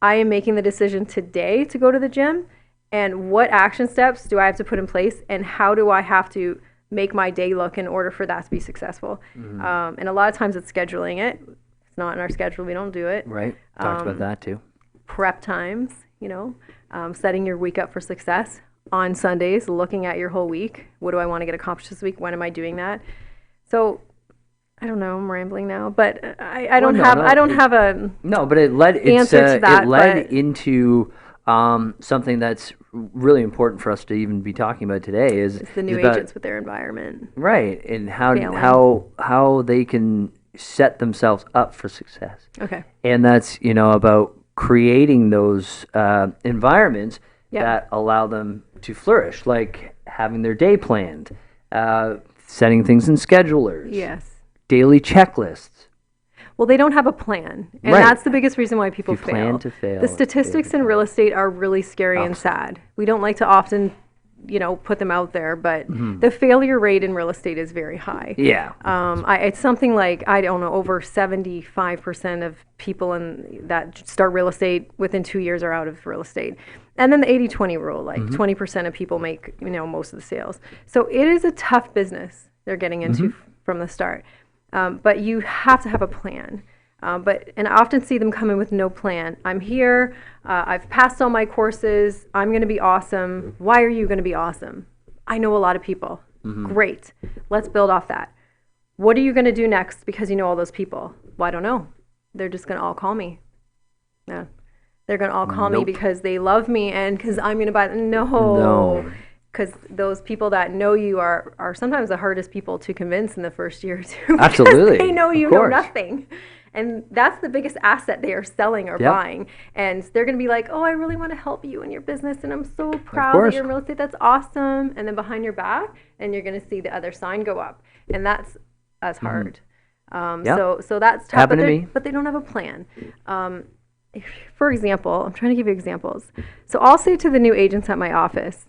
I am making the decision today to go to the gym. And what action steps do I have to put in place? And how do I have to make my day look in order for that to be successful? And a lot of times it's scheduling it. It's not in our schedule. We don't do it. Right. Talked about that too. Prep times, setting your week up for success on Sundays, looking at your whole week. What do I want to get accomplished this week? When am I doing that? So I don't know. I'm rambling now, but I don't have a No, but it led answer to that, it led but- into something that's really important for us to even be talking about today is it's the new about- agents with their environment. right, and Failing. how they can set themselves up for success. Okay. And that's about creating those environments Yep. that allow them to flourish, like having their day planned, setting things in schedulers, Yes. daily checklists. Well, they don't have a plan, and Right. that's the biggest reason why people If you fail. plan to fail, The statistics in real estate are really scary and sad. We don't like to often put them out there, but the failure rate in real estate is very high. Yeah. It's something like, I don't know, over 75% of people that start real estate within 2 years are out of real estate. And then the 80-20 rule, like 20% of people make, most of the sales. So it is a tough business they're getting into from the start. But you have to have a plan. And I often see them come in with no plan. I'm here. I've passed all my courses. I'm going to be awesome. Why are you going to be awesome? I know a lot of people. Great. Let's build off that. What are you going to do next because you know all those people? Well, I don't know. They're just going to all call me. Yeah. They're going to all call me because they love me and because I'm going to buy them. No. Because those people that know you are sometimes the hardest people to convince in the first year or two. Absolutely. They know you Of know course. nothing. And that's the biggest asset they are selling or buying. And they're going to be like, oh, I really want to help you in your business. And I'm so proud that you're in real estate. That's awesome. And then behind your back, and you're going to see the other sign go up. And that's hard. So that's tough. Happened to me. But they don't have a plan. For example, I'm trying to give you examples. So I'll say to the new agents at my office,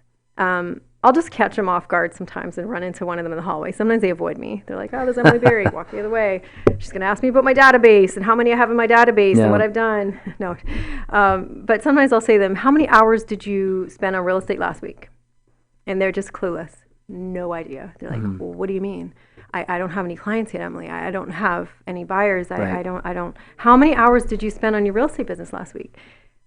I'll just catch them off guard sometimes and run into one of them in the hallway. Sometimes they avoid me. They're like, oh, there's Emily Berry. Walk the other way. She's going to ask me about my database and how many I have in my database and what I've done. No. But sometimes I'll say to them, how many hours did you spend on real estate last week? And they're just clueless. No idea. They're like, well, what do you mean? I don't have any clients yet, Emily. I don't have any buyers. I don't. How many hours did you spend on your real estate business last week?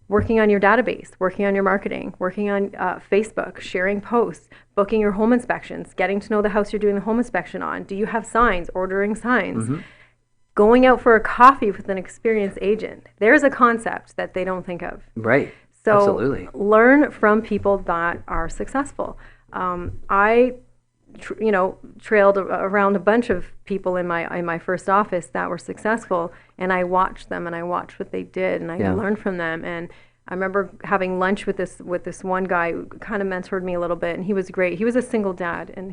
Working on your database, working on your marketing, working on Facebook, sharing posts, booking your home inspections, getting to know the house you're doing the home inspection on. Do you have signs? Ordering signs. Going out for a coffee with an experienced agent. There's a concept that they don't think of. Right. So Absolutely. learn from people that are successful. I trailed around a bunch of people in my first office that were successful, and I watched them and I watched what they did and I learned from them. And I remember having lunch with this one guy who kind of mentored me a little bit, and he was great. He was a single dad, and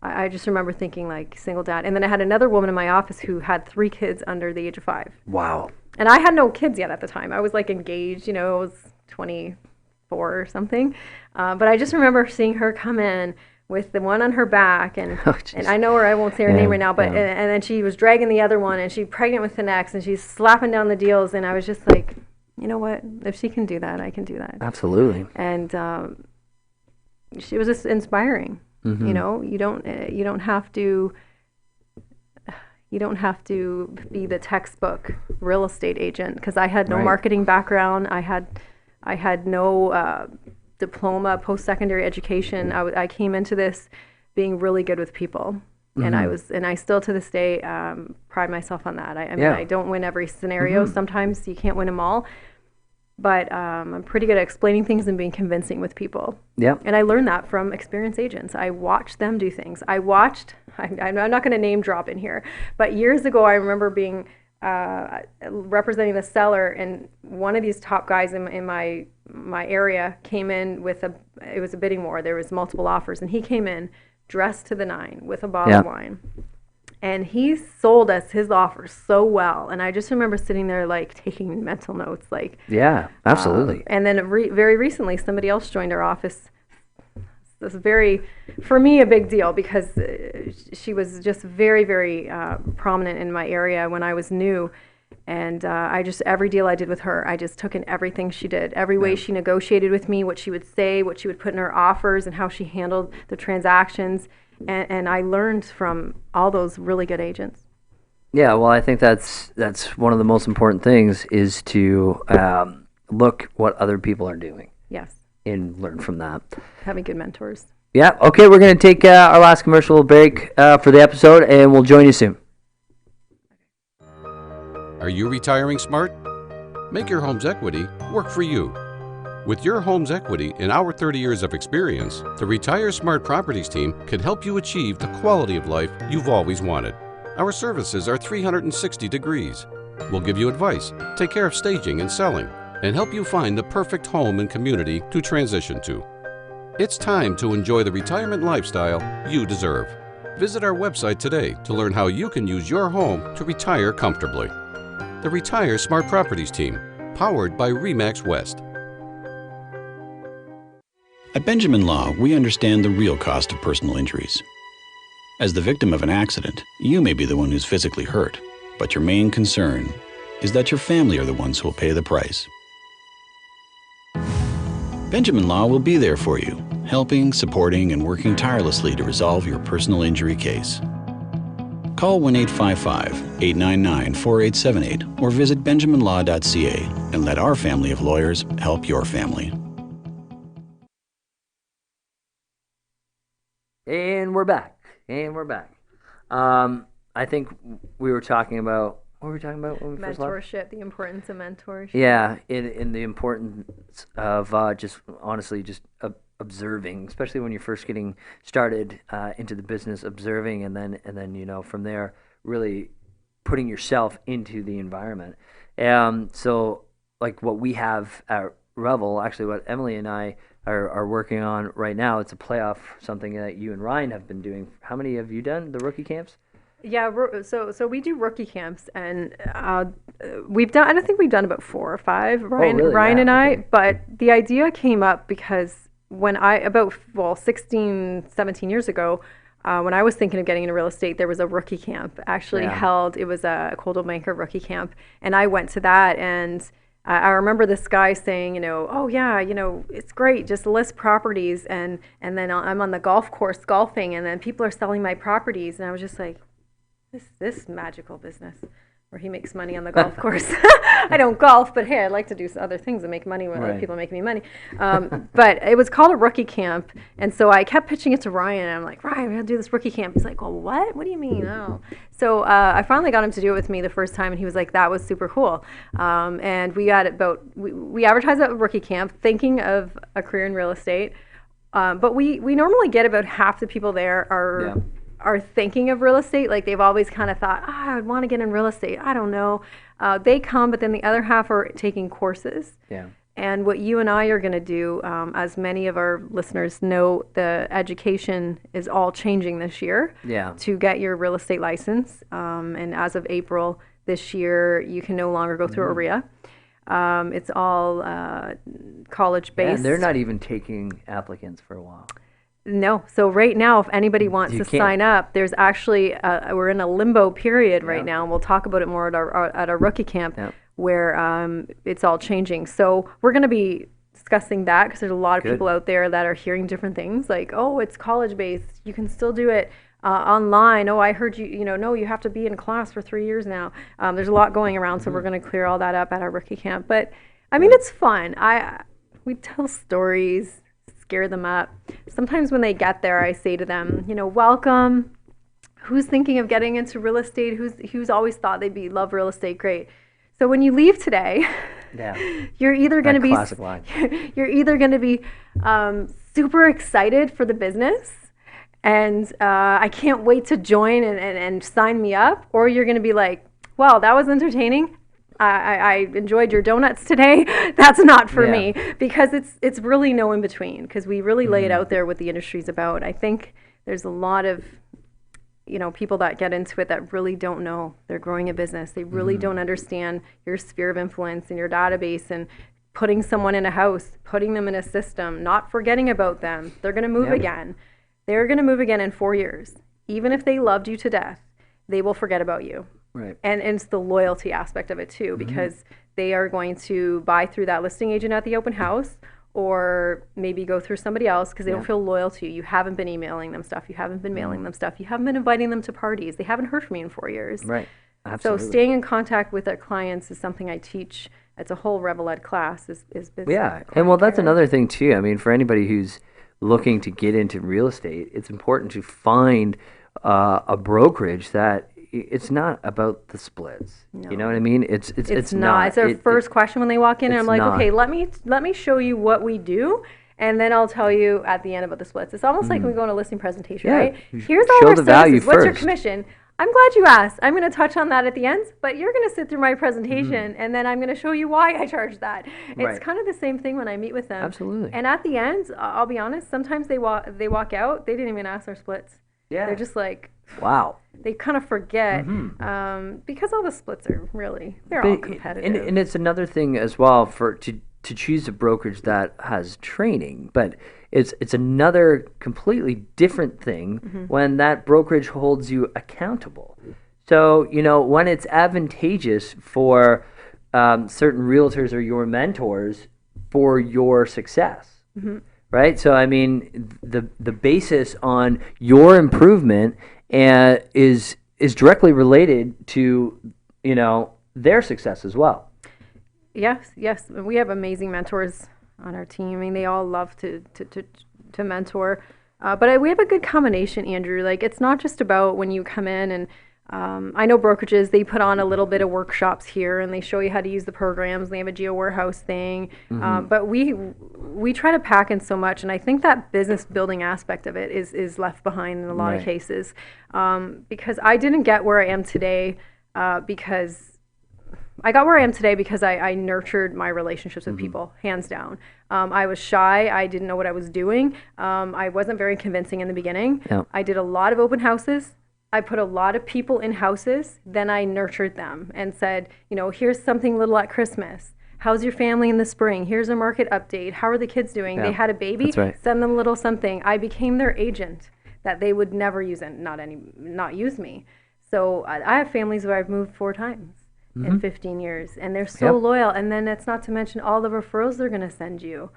I just remember thinking, like, single dad. And then I had another woman in my office who had 3 kids under the age of 5. Wow. And I had no kids yet at the time. I was like engaged, I was 24 or something. But I just remember seeing her come in with the one on her back, and I know her, I won't say her name right now, but and then she was dragging the other one, and she's pregnant with the next, and she's slapping down the deals, and I was just like, you know what? If she can do that, I can do that. Absolutely. And she was just inspiring. You don't have to be the textbook real estate agent, because I had no marketing background. I had no diploma, post-secondary education. I came into this being really good with people, and I still to this day pride myself on that. I mean, I don't win every scenario. Sometimes you can't win them all, but I'm pretty good at explaining things and being convincing with people. Yeah. And I learned that from experienced agents. I watched them do things. I'm not going to name drop in here, but years ago I remember being representing the seller, and one of these top guys in my area came in with it was a bidding war. There was multiple offers, and he came in dressed to the nine with a bottle of wine, and he sold us his offer so well. And I just remember sitting there like taking mental notes, like, yeah, absolutely. And then very recently somebody else joined our office. This is for me, a big deal, because she was just very, very prominent in my area when I was new. And every deal I did with her, I just took in everything she did, every way she negotiated with me, what she would say, what she would put in her offers, and how she handled the transactions. And I learned from all those really good agents. Yeah, well, I think that's one of the most important things, is to look what other people are doing. Yes. And learn from that. Having good mentors. Yeah. Okay, we're going to take our last commercial break for the episode, and we'll join you soon. Are you retiring smart? Make your home's equity work for you. With your home's equity and our 30 years of experience, the Retire Smart Properties team can help you achieve the quality of life you've always wanted. Our services are 360 degrees. We'll give you advice, take care of staging and selling, and help you find the perfect home and community to transition to. It's time to enjoy the retirement lifestyle you deserve. Visit our website today to learn how you can use your home to retire comfortably. The Retire Smart Properties team, powered by RE/MAX West. At Benjamin Law, we understand the real cost of personal injuries. As the victim of an accident, you may be the one who's physically hurt, but your main concern is that your family are the ones who will pay the price. Benjamin Law will be there for you, helping, supporting, and working tirelessly to resolve your personal injury case. Call 1-855-899-4878 or visit benjaminlaw.ca and let our family of lawyers help your family. And we're back. I think we were talking about, what were we talking about when we first left? Mentorship, the importance of mentorship. Yeah, in the importance of just honestly just observing, especially when you're first getting started into the business, observing, and then from there really putting yourself into the environment. So like what we have at Revel, actually what Emily and I are working on right now, it's a playoff, something that you and Ryan have been doing. How many have you done, the rookie camps? Yeah, so we do rookie camps, and we've done. I don't think we've done about 4 or 5. Ryan, really? Ryan Yeah, and I. okay. But the idea came up because when 16, 17 years ago, when I was thinking of getting into real estate, there was a rookie camp actually Yeah. held. It was a Coldwell Banker rookie camp, and I went to that. And I remember this guy saying, oh yeah, it's great, just list properties, and then I'm on the golf course golfing, and then people are selling my properties, and I was just like, this magical business where he makes money on the golf course. I don't golf, but hey, I'd like to do other things and make money when other Right. people are making me money. But it was called a rookie camp, and so I kept pitching it to Ryan, and I'm like, Ryan, we're gonna do this rookie camp. He's like, well, what? What do you mean? Oh. So I finally got him to do it with me the first time, and he was like, that was super cool. And we got we advertised about rookie camp, thinking of a career in real estate. But we normally get about half the people there are thinking of real estate. Like they've always kind of thought, I would want to get in real estate. I don't know. They come, but then the other half are taking courses. Yeah. And what you and I are going to do, as many of our listeners know, the education is all changing this year Yeah. to get your real estate license. And as of April this year, you can no longer go through OREA. It's all college-based. And they're not even taking applicants for a while. No. So right now, if anybody wants You to can't. sign up, there's actually we're in a limbo period right Yeah. now, and we'll talk about it more at our rookie camp, Yep. where it's all changing. So we're going to be discussing that because there's a lot of Good. people out there that are hearing different things, like, oh, it's college based, you can still do it online. Oh, I heard no, you have to be in class for 3 years now. There's a lot going around, so we're going to clear all that up at our rookie camp. But I mean, it's fun. We tell stories, scare them up. Sometimes when they get there, I say to them, welcome. Who's thinking of getting into real estate? Who's always thought they'd love real estate? Great. So when you leave today, Yeah. you're either going to be classic line. you're either going to be super excited for the business, and I can't wait to join and sign me up, or you're going to be like, wow, that was entertaining. I enjoyed your donuts today. That's not for Yeah. me, because it's really no in between, because we really lay it out there what the industry's about. I think there's a lot of people that get into it that really don't know they're growing a business. They really don't understand your sphere of influence and your database, and putting someone in a house, putting them in a system, not forgetting about them. They're going to move Yeah. again. They're going to move again in 4 years. Even if they loved you to death, they will forget about you. Right. And it's the loyalty aspect of it too, because they are going to buy through that listing agent at the open house, or maybe go through somebody else because they don't feel loyal to you. You haven't been emailing them stuff. You haven't been mailing them stuff. You haven't been inviting them to parties. They haven't heard from you in 4 years. Right. So Absolutely. staying in contact with our clients is something I teach. It's a whole Revel Ed class is business. Yeah, and well, that's another thing too. I mean, for anybody who's looking to get into real estate, it's important to find a brokerage that it's not about the splits. You know what I mean? It's not. It's their first question when they walk in, and I'm it's like, not. okay, let me show you what we do, and then I'll tell you at the end about the splits. It's almost like when we go on a listing presentation, Yeah, right? you Here's all show our the value services. What's your first. commission? I'm glad you asked. I'm going to touch on that at the end, but you're going to sit through my presentation, and then I'm going to show you why I charge that. It's Right. kind of the same thing when I meet with them. Absolutely. And at the end, I'll be honest, sometimes they walk out, they didn't even ask their splits. Yeah. They're just like, Wow. they kind of forget, because all the splits are they're all But competitive. And it's another thing as well to choose a brokerage that has training, but it's another completely different thing when that brokerage holds you accountable. So, when it's advantageous for certain realtors or your mentors for your success, right? So, I mean, the basis on your improvement is directly related to, their success as well. Yes. We have amazing mentors on our team. I mean, they all love to mentor. But we have a good combination, Andrew. Like, it's not just about when you come in and I know brokerages, they put on a little bit of workshops here and they show you how to use the programs. They have a geo warehouse thing. But we try to pack in so much. And I think that business building aspect of it is left behind in a lot of cases. Because I didn't get where I am today because I got where I am today because I nurtured my relationships with people, hands down. I was shy. I didn't know what I was doing. I wasn't very convincing in the beginning. Yeah. I did a lot of open houses. I put a lot of people in houses. Then I nurtured them and said, here's something little at Christmas. How's your family in the spring? Here's a market update. How are the kids doing? Yeah, they had a baby. that's right. Send them a little something. I became their agent that they would never use and not use me. So I have families where I've moved 4 times. In 15 years, and they're so loyal. And then that's not to mention all the referrals they're going to send you.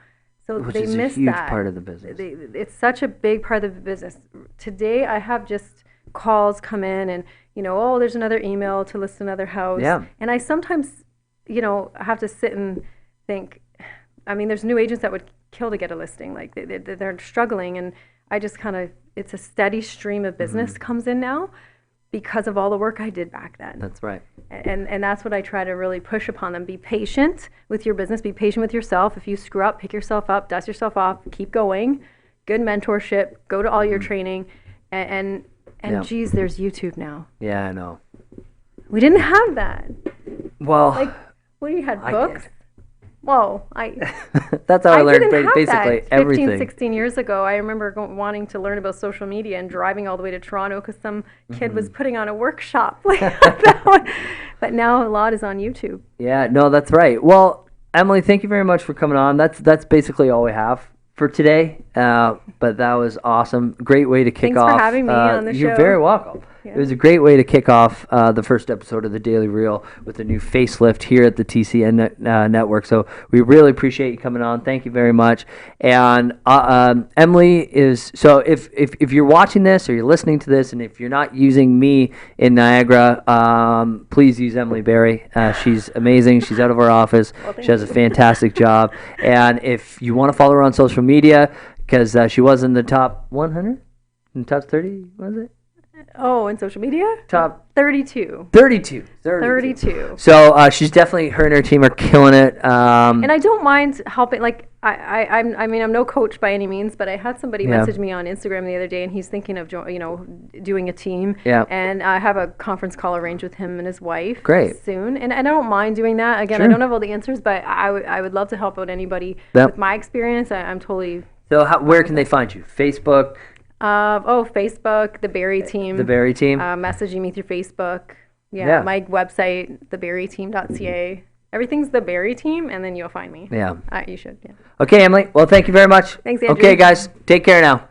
So Which they is miss a huge that. part of the business. It's such a big part of the business. Today, I have just calls come in, and there's another email to list another house. Yeah. And I sometimes, have to sit and think. I mean, there's new agents that would kill to get a listing. Like they're struggling, and I just it's a steady stream of business comes in now because of all the work I did back then. That's right. And that's what I try to really push upon them. Be patient with your business. Be patient with yourself. If you screw up, pick yourself up, dust yourself off, keep going. Good mentorship. Go to all your training. And geez, there's YouTube now. Yeah, I know. We didn't have that. Well, Like, we had I books. did. Whoa, That's how I learned didn't have basically that 15, everything. 16 years ago. I remember wanting to learn about social media and driving all the way to Toronto because some kid was putting on a workshop. But now a lot is on YouTube. Yeah, no, that's right. Well, Emily, thank you very much for coming on. That's basically all we have for today. But that was awesome. Great way to kick Thanks off. for having me on the You're show. very welcome. It was a great way to kick off the first episode of the Daily Reel with a new facelift here at the TCN network. So we really appreciate you coming on. Thank you very much. And Emily is, so if you're watching this or you're listening to this, and if you're not using me in Niagara, please use Emily Berry. She's amazing. She's out of our office. She has a fantastic job. And if you want to follow her on social media, because she was in the top 100, in the top 30, was it? Oh, and social media? Top 32. 32. 32. So she's definitely, her and her team are killing it. And I don't mind helping. Like I mean, I'm no coach by any means, but I had somebody message me on Instagram the other day, and he's thinking of doing a team. Yeah. And I have a conference call arranged with him and his wife. Great. Soon, and I don't mind doing that. Again, Sure. I don't have all the answers, but I would love to help out anybody Yep. with my experience. I'm totally. So where can they find you? Facebook, Facebook, the Berry team. the Berry team? Messaging me through Facebook. Yeah. My website, theberryteam.ca. Everything's the Berry team, and then you'll find me. Yeah. You should, yeah. Okay, Emily. Well, thank you very much. Thanks, Andrew. Okay, guys. Take care now.